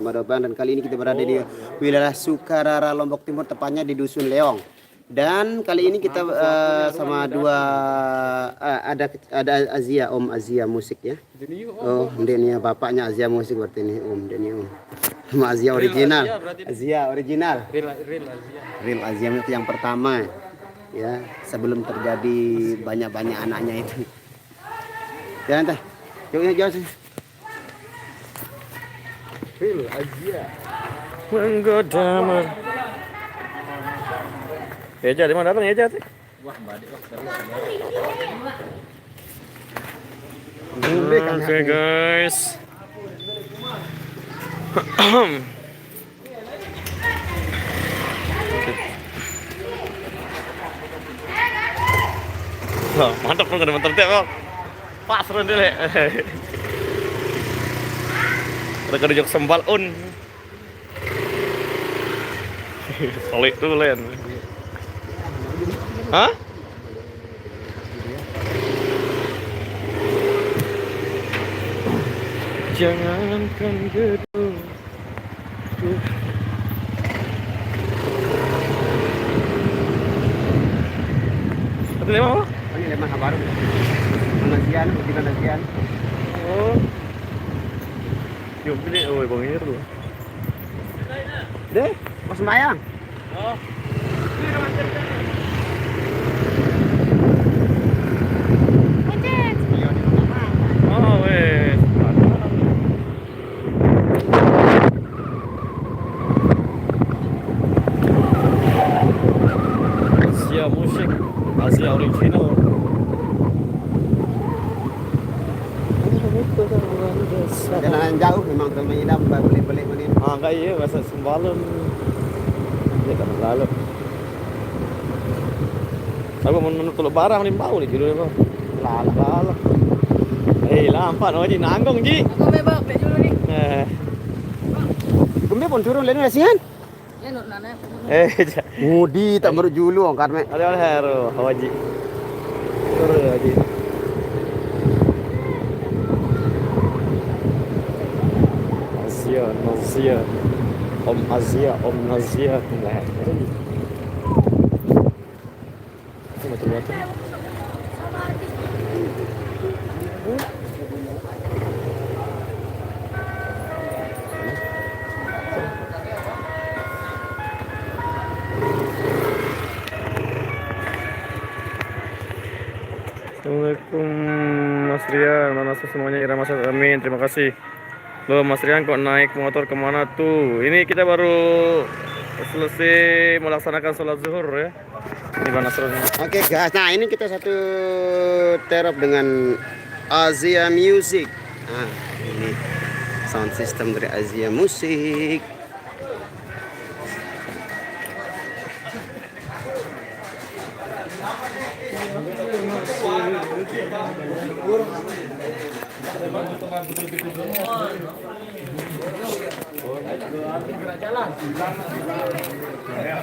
Madoban, dan kali ini kita berada di wilayah Sukarara, Lombok Timur, tepatnya di Dusun Leong. Dan kali ini kita sama dua ada Azia, Om Azia Musik ya. Oh, ini bapaknya Azia Musik berarti ini Om, ini Om. Sama Azia original. Azia original. Real Azia itu yang pertama ya, sebelum terjadi banyak-banyak anaknya itu. Jangan teh. Jauh sih. Real Azia menggoda Eja di mana datang Eja teh? wah badai Oke guys. Wah, mantap kan mantap teh, Bang. Pas ronde le. Ada jok sembal un. Solid tuh len. Hah? Jangankan gedung. Itu lemah apa? Ini lemah baru. Nasian, bukan nasian. Oh. Yuk pilih, oh bang ini tuh. Deh, mau sembayang. Oh. Oh wes. Asia musik, Asia original. Jalan jauh memang tuh mengidap beli-beli ini. Ah enggak iya bahasa sembalun. Ya kan lalu. Aku menurut lo barang nih bau nih judulnya bang. Lalah. Lampat oh ji nanggong ji. Aku bebak baju nih. Gumbe pun turun lain nasian. Ya nuk nana. Mudi tak baru julu angkat me. Ada hero haji. Turun haji. Nazia, Om Azia, Om Nazia, nah. Itu macam-macam. Assalamualaikum Mas Rian, mana semuanya irama amin, terima kasih. Loh Mas Rian kok naik motor kemana tuh? Ini kita baru selesai melaksanakan sholat zuhur ya. Di mana serunya? Oke guys, nah ini kita satu terap dengan Azia Music. Nah ini sound system dari Azia Music.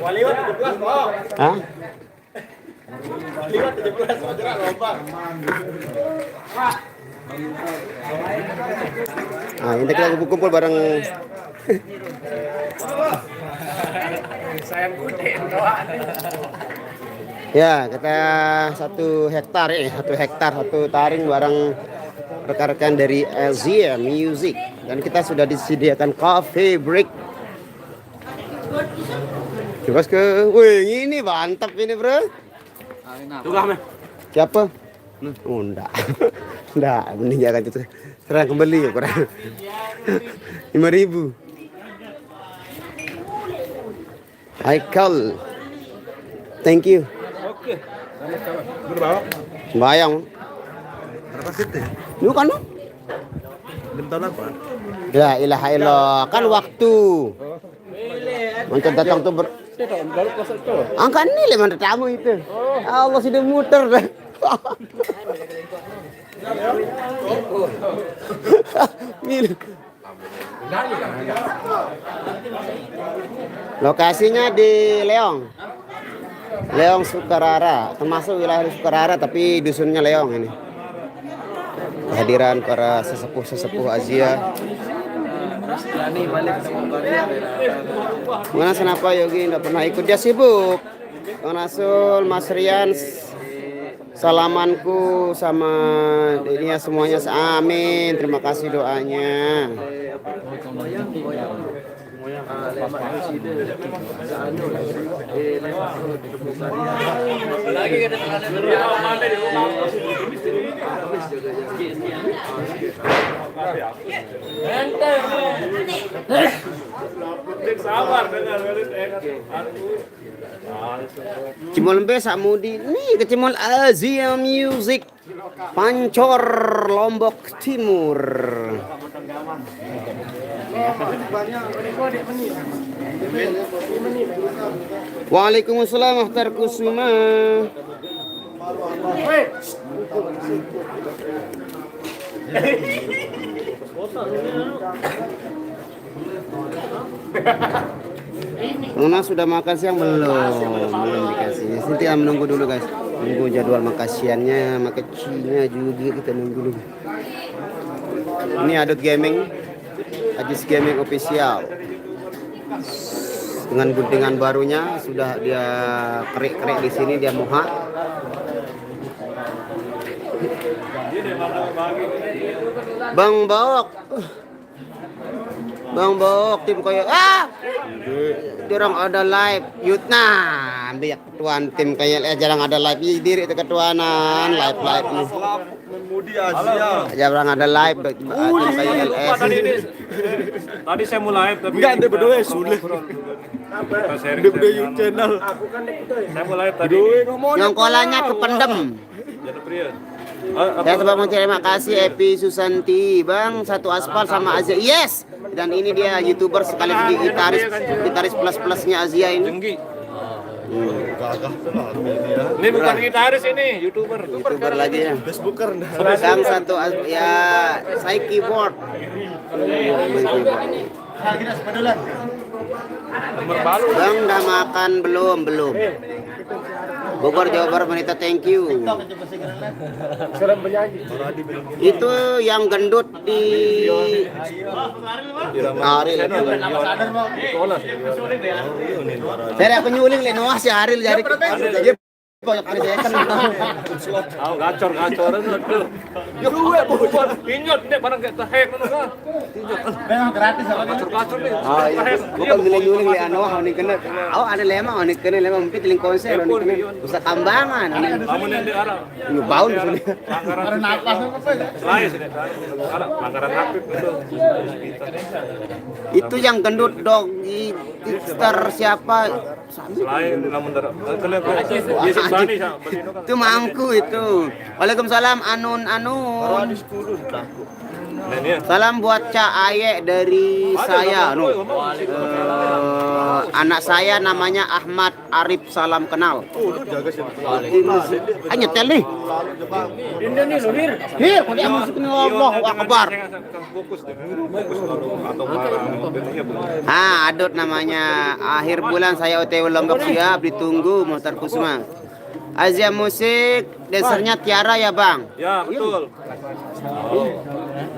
Waliwat 17 Pak. Hah? Waliwat 17 wajar lomba. Nah ini kita kumpul-kumpul bareng. Sayang gede doa. Ya kita 1 hektar satu taring bareng rekan-rekan dari Azia Music, dan kita sudah disediakan coffee break. Coba ke, wih ini mantap ini bro. Tukang meh. Siapa? Oh enggak, enggak, mending jangan itu. Serang kembali ya kurang 5.000. Haikal, thank you. Oke. Sama-sama. Berbawa. Bayang. Berapa sih teh? Lu kan? Bentar apa? La ilaha illallah, kan waktu. Untuk datang tuh angkat nilai mana tamu itu. Allah sudah muter dah. Lokasinya di Leong. Leong Sukarara, termasuk wilayah Sukarara tapi dusunnya Leong ini. Kehadiran para sesepuh-sesepuh Azia Mana kenapa Yogi nggak pernah ikut, dia sibuk. Bang Nasul, Mas Rian, salamanku sama ini ya semuanya. Amin. Terima kasih doanya. Cimol Mbe Samudi nih ke Cimol Azia Music Pancor Lombok Timur. Waalaikumsalam Muhtar Kusuma. Nona sudah makan siang belum? Belum dikasih. Nanti kita menunggu dulu guys. Tunggu jadwal makan siangnya, makan cinya juga kita nunggu dulu. Ini Adut Gaming, Ajis Gaming official. Dengan guntingan barunya sudah dia kerik-kerik di sini, dia muha. Bang Bok. Bang Bok tim kayak jarang ada live Yutna biar ketuaan tim kayak jarang ada live diri itu ketuanan live nih Mudi Asia. jarang ada live tim kayak LS Tadi saya mau live tapi Enggak, dia berdua sulit. Dia berdua YouTube channel. Saya mau live tadi. nyongkolannya kependem. Jadi pria. Ya sebab terima kasih Epi Susanti Bang satu aspal sama Azia. Yes. Dan ini dia YouTuber sekaligus gitaris plus-plusnya Azia ini. Jenggi. Ini bukan gitaris ini, YouTuber. YouTuber lagi ya. Facebooker. Bang satu ya saya keyboard. Bang udah makan belum? Bogor Jawa Barat wanita thank you. Itu yang gendut di Aril. Saya aku nyuling le Noah si Aril jadi banyak kerjaan. Gacor tuh. Yo gue bukan pinjot deh barang kayak tehek ngono kan. Memang gratis apa gacor nih. Iya. Bukan nyuling le Noah ini kena. Ada lemah ini kena lemah mungkin teling konser ini kena. Usah tambangan. Kamu nih di arah. Ini baun di sini. Pelanggaran napas apa? Lain sini. Ada pelanggaran aktif itu. Itu yang gendut dong di Twitter siapa? Selain namun kalian Bani sama Bani kan. Itu mangku itu. Waalaikumsalam Anun. Salam buat Cak Aye dari saya. Anak saya namanya Ahmad Arif, salam kenal. Nyetel nih. Hir, kok dia masuk ini Allahu Akbar. Adut namanya. Akhir bulan saya OTW Lombok siap, ditunggu Muhtar Kusma. Azia Musik, dancernya Tiara ya Bang? Ya betul.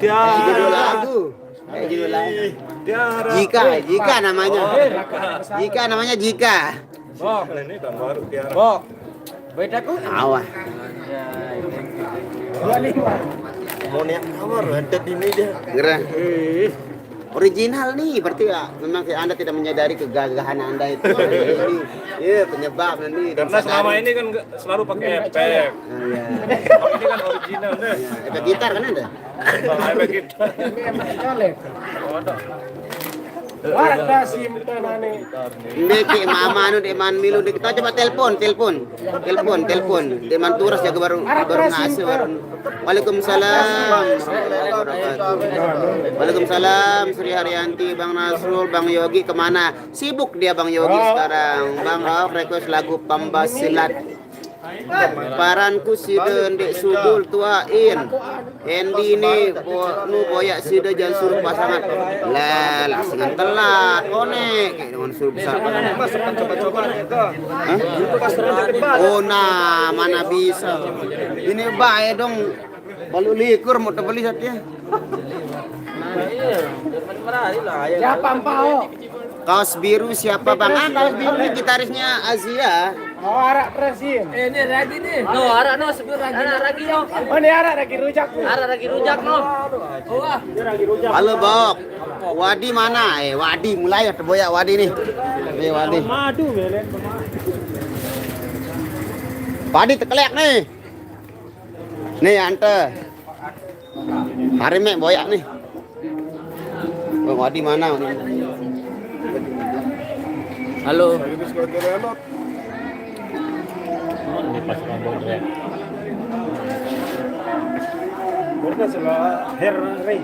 Judul lagu. Judul lagu. Tiara. Jika namanya. Jika namanya Jika. Oh, ini kan baru Tiara. Bedaku? Awah. Mau niat kamar, rentet ini dia. Gerah. Original nih, berarti ya memang Anda tidak menyadari kegagahan Anda itu. Ini, iya penyebab nanti. Karena selama ini kan selalu pakai efek. Iya. Ini kan original deh. Efek gitar kan ada? Efek gitar. Ndeki mama anu de man milu de kita coba telepon. De man turas jaga baru ngasih baru. Waalaikumsalam Sri Haryanti, Bang Nasrul, Bang Yogi kemana? Sibuk dia Bang Yogi sekarang. Bang request lagu Pambasilat. Paranku sida ndek subul tuain. Endi ini nu boyak sida jangan suruh pasangan. Lah langsung telat konek dengan suruh besar. Coba-coba itu. Oh nah mana bisa. Ini bae dong. Balu likur mau terbeli satya. Siapa Pao? Kaos biru siapa bang? Ah, kaos biru ini gitarisnya Azia. Oh, arak presin. Ini lagi nih. No, ara no sebelum lagi no. Oh, ini arak lagi rujak. Ara lagi rujak no. Oh, ah. Halo Bok. Wadi mana? Wadi mulai ya terboyak Wadi nih. Wadi. Madu belen. Wadi tekelek nih. Nih ante. Hari mek boyak nih. Bang Wadi mana? Halo. Berarti salah hair ray.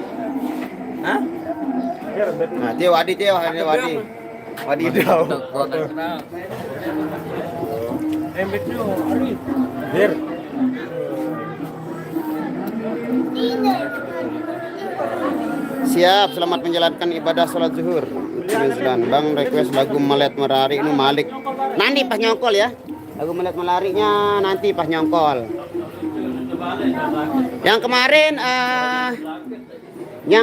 Hah? Hair bet. Nah, dia Wadi Wadi. Wadi dau. Embetnya hari. Hair. Siap, selamat menjalankan ibadah sholat zuhur. Bang request lagu Melet Merari ini Malik. Nanti pas nyongkol ya. Lagu Melet Melarinya nanti pas nyongkol. Yang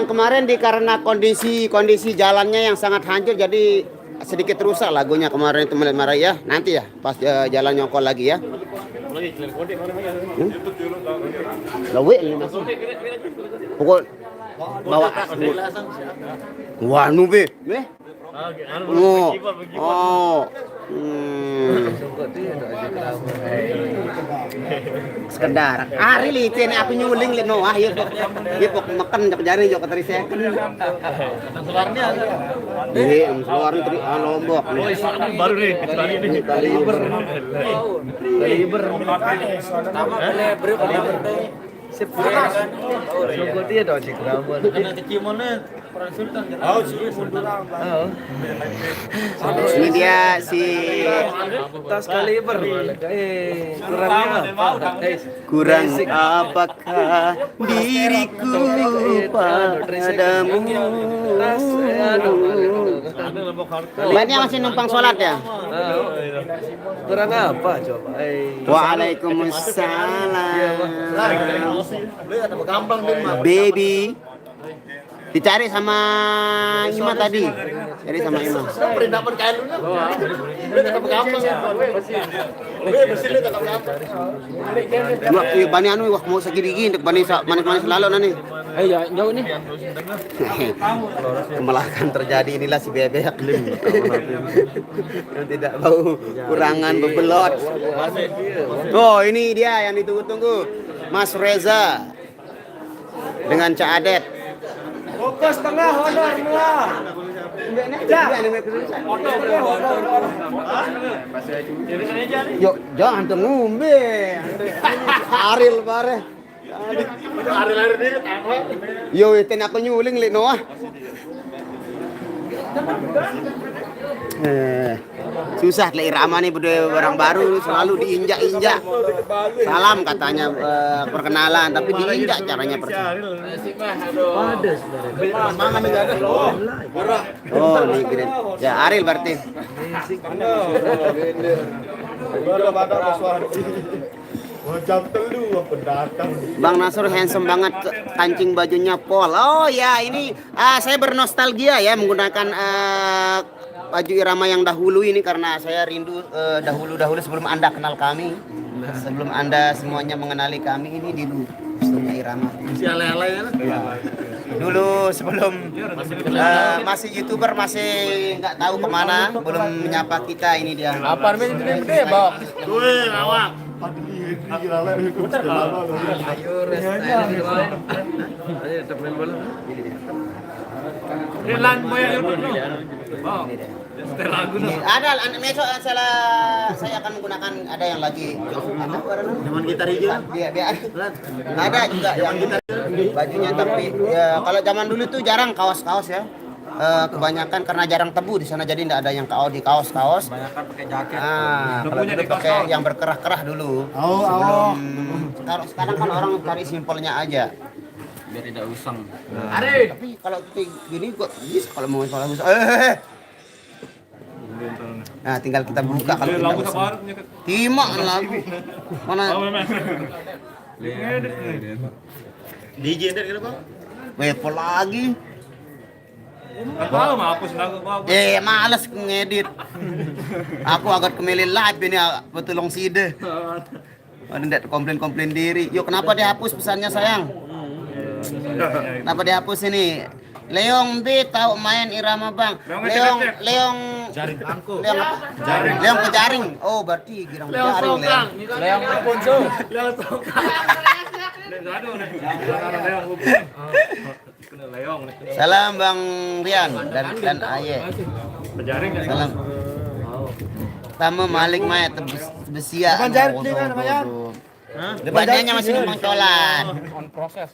kemarin karena kondisi jalannya yang sangat hancur jadi sedikit rusak lagunya kemarin itu Melet Merari ya. Nanti ya pas jalan nyongkol lagi ya. Lawe ini masih. Pukul bawa wah nube sekedar ari licin aku nyuling lihat no akhir pok makan jari jok keteri second seluarnya dari Lombok Baru nih, kaliber ini dia si Tas kaliber. kurang apakah diriku padamu. Banyak masih numpang sholat ya? Kurang apa coba? Waalaikumsalam. Baby. Dicari sama Ima tadi. Cari sama Ima. Bani anu wah mau segini-gini bani manis-manis lalu nani. Ya, jauh nih. Kemalakan terjadi inilah si bebek yang tidak mau kurangan bebelot. Oh ini dia yang ditunggu-tunggu Mas Reza dengan Cak Adet. Fokus tengah honor semua. Yuk, jangan ngombe. Aril bare. Aril ini apa? Yo, itu aku nyuling li Noah. Susah le irama nih orang baru selalu diinjak-injak. Salam katanya perkenalan tapi diinjak caranya Oh, nih gini. Ya Aril berarti. Bang Nasur handsome banget kancing bajunya Pol. Oh ya ini saya bernostalgia ya menggunakan baju irama yang dahulu ini karena saya rindu dahulu sebelum Anda kenal kami. Sebelum Anda semuanya mengenali kami ini dulu kostumnya irama. Masih alay-alay ya. Dulu sebelum masih YouTuber masih nggak tahu kemana belum menyapa kita ini dia. Apa namanya gede, Bang? Weh, awak. Ayo, ayo temen bola. Lan moya YouTube no. Oh. Setel lagu no. Ada besok saya akan menggunakan ada yang lagi Zaman gitar hijau. biar ada juga yang bajunya tapi ya kalau zaman dulu tuh jarang kaos-kaos ya. Kebanyakan karena jarang tebu di sana jadi tidak ada yang di kaos-kaos. Kebanyakan pakai jaket. Kalau dulu pakai yang berkerah-kerah dulu. Sekarang kan orang cari simpelnya aja. Biar tidak usang. Tapi kalau gini kok bisa kalau mau sholat bisa. Nah, tinggal kita buka kalau kita usang. Timak lagu. Mana? DJ Ender gitu, Bang. Wepo lagi. Tahu hapus lagu apa? Males ngedit. Aku agak kemilih live ini betulong side. Tidak komplain diri. Yuk kenapa dihapus pesannya sayang? Kenapa dihapus ini? Leong B tahu main irama bang. Leong jaring angko. Leong pejaring. Oh berarti girang pejaring. Leong Alfonso. Leong Leong. Salam Bang Rian dan Aye. Pejaring Salam. Tamu Malik Maya besia. Depannya masih numpang colan. On proses.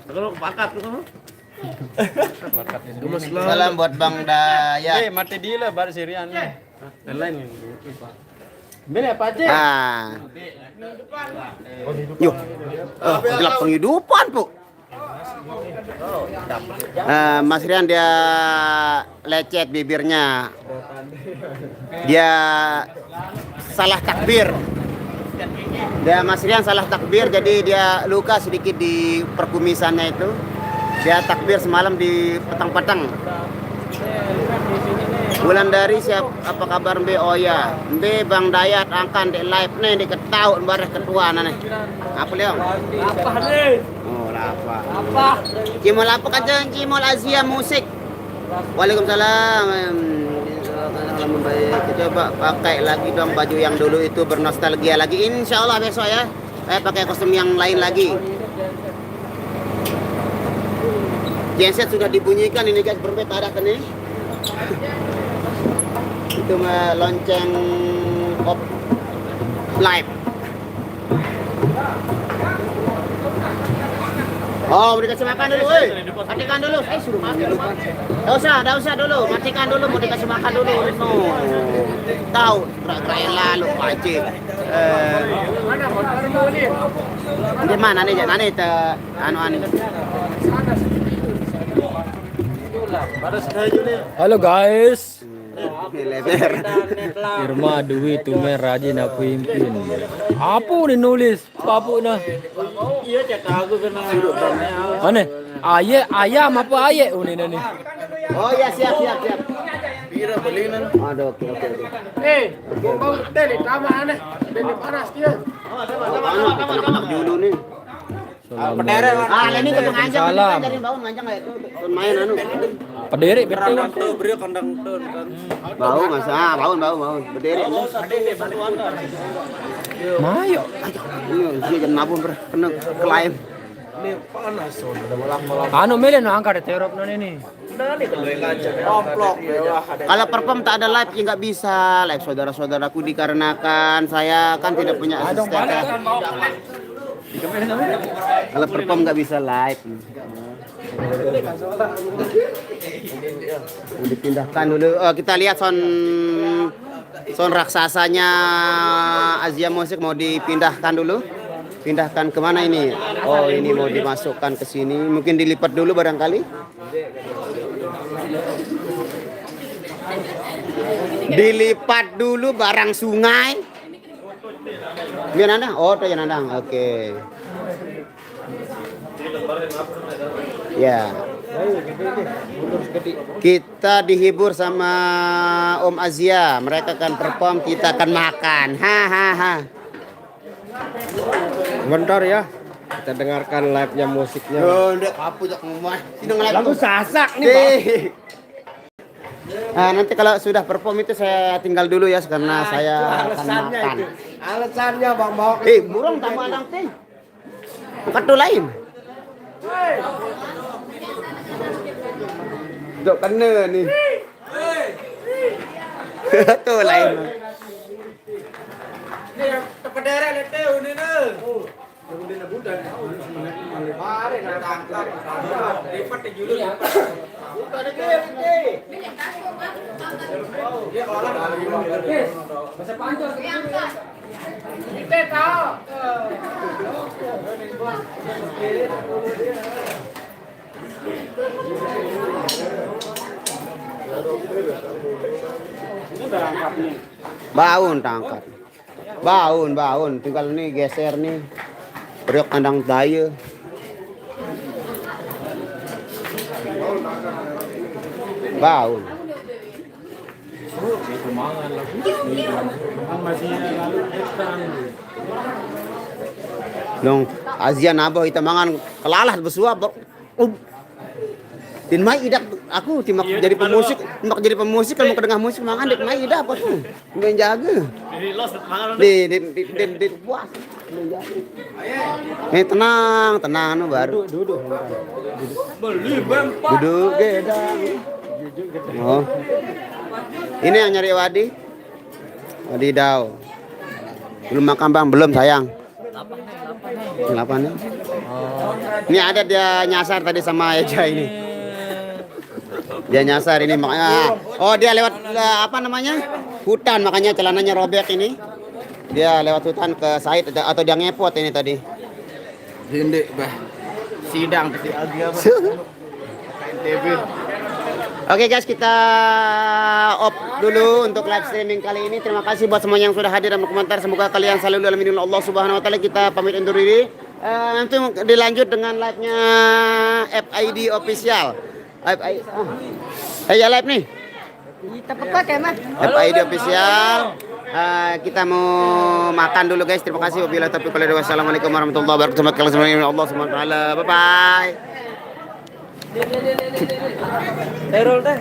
Kalau kepakat tuh. Salam buat Bang Dayat. Mati dia lah baru Sirian nih. Lain. Beli apa aja? Yuk. Gelap penghidupan, Bu. Mas Rian dia lecet bibirnya. Dia salah takbir. Mas Rian salah takbir, jadi dia luka sedikit di perkumisannya itu. Dia takbir semalam di petang-petang. Bulan dari siap apa kabar Mbe? Oh ya, Mbe Bang Dayat angkan di live nih di ketau bareh ketua nih. Apa Leong? Apa nih? Oh, apa? Apa? Cimol apa kaca Cimol Asia Musik. Waalaikumsalam. Alhamdulillah baik. Kita coba pakai lagi dong baju yang dulu itu bernostalgia lagi. Insya Allah besok ya. Saya pakai kostum yang lain lagi. Genset sudah dibunyikan ini guys, berbeda ada kan nih. Itu lonceng op live. Oh, mau dikasih makan dulu, woi. Matikan dulu. Suruh mati dulu. Enggak usah dulu. Matikan dulu, mau dikasih makan dulu. No. Tahu, gerak-gerak yang lalu wajib. Mana motor mau nih? Gimana nih, Nani anu. Halo guys. Lebar. Irma Dwi Tumen rajin aku impin. Apa nih nulis? Apa nah? Iya cakap aku kena. Mana? Ayam apa ayek ini nih? Oh ya siap. Pira belinan. Aduh, oke. Bau teli lama aneh. Teli panas dia. Sama dulu nih. Pedere. Ini ke penganjang jadi bangun manjang kayak itu. Main anu. Pedere betul. Beri kandang ton kan. Bau masa, bangun. Berdiri. Mayo. Ini dia jam nabung kena klaim. Ini panas so. Anu mele no angkat terop non ini. Nah, ini kalau lancar. Komplok mewah ada. Kalau perform tak ada live ya nggak bisa live saudara-saudaraku dikarenakan saya kan tidak punya asisten. Kalau perform nggak bisa live. Dipindahkan dulu. Kita lihat sound raksasanya Asia Musik mau dipindahkan dulu. Pindahkan kemana ini? Oh ini mau dimasukkan ke sini. Mungkin dilipat dulu barangkali. Dilipat dulu barang sungai. Biar nandang. Oh tuh yang nandang. Oke. Ya. Kita dihibur sama Om Azia. Mereka akan perform, kita akan makan. Hahaha. Bentar ya. Kita dengarkan live-nya musiknya. Oh, ndak apa jak ngomong. Lagu sasak nih, Bang. Nah, nanti kalau sudah perform itu saya tinggal dulu ya karena saya akan makan. Alasannya Bang bawa Burung tamu anak teh. Kartu lain. Dok kena nih. Tuh lain. Ini pedere leteu ini nih. Kemudian budan. Mari nak angkat. Lipat di julu ya. Buka lagi. Dia orang dari Masa panjang diangkat. Kita tahu. Ini berangkat nih. Baun tangkat. Baun. Tinggal nih geser nih. Periuk kandang daya. Bau. Long Azia nabo ita mangan kelalah besuap. Din mai idak aku timak jadi pemusik, timak jadi pemusik kalau mau kedengar musik mangan dik mai idak apa tuh. Main jaga. Di puas. Tenang, tenang anu baru. Duduk. Duduk gedang. Oh. Ini yang nyari Wadi. Wadidaw. Belum makan Bang, belum sayang. Lapan nih. Ini ada dia nyasar tadi sama Eja ini. Dia nyasar ini makanya. Oh, dia lewat apa namanya? Hutan, makanya celananya robek ini. Dia lewat hutan ke Said atau dia ngepot ini tadi. Dindek bah. Sidang pasti Azia bah. KNTB. Oke guys, kita off dulu untuk live streaming kali ini. Terima kasih buat semuanya yang sudah hadir dan berkomentar. Semoga kalian selalu dalam lindungan Allah Subhanahu wa taala. Kita pamit undur diri. Nanti dilanjut dengan live-nya FID official. Ya live nih. Kita pakai mah. FID official. Kita mau makan dulu guys. Terima kasih. Wabillahi taufiq wal hidayah. Wassalamualaikum warahmatullahi wabarakatuh. Semoga kalian semua Allah Subhanahu wa taala. Bye bye. Terol teh.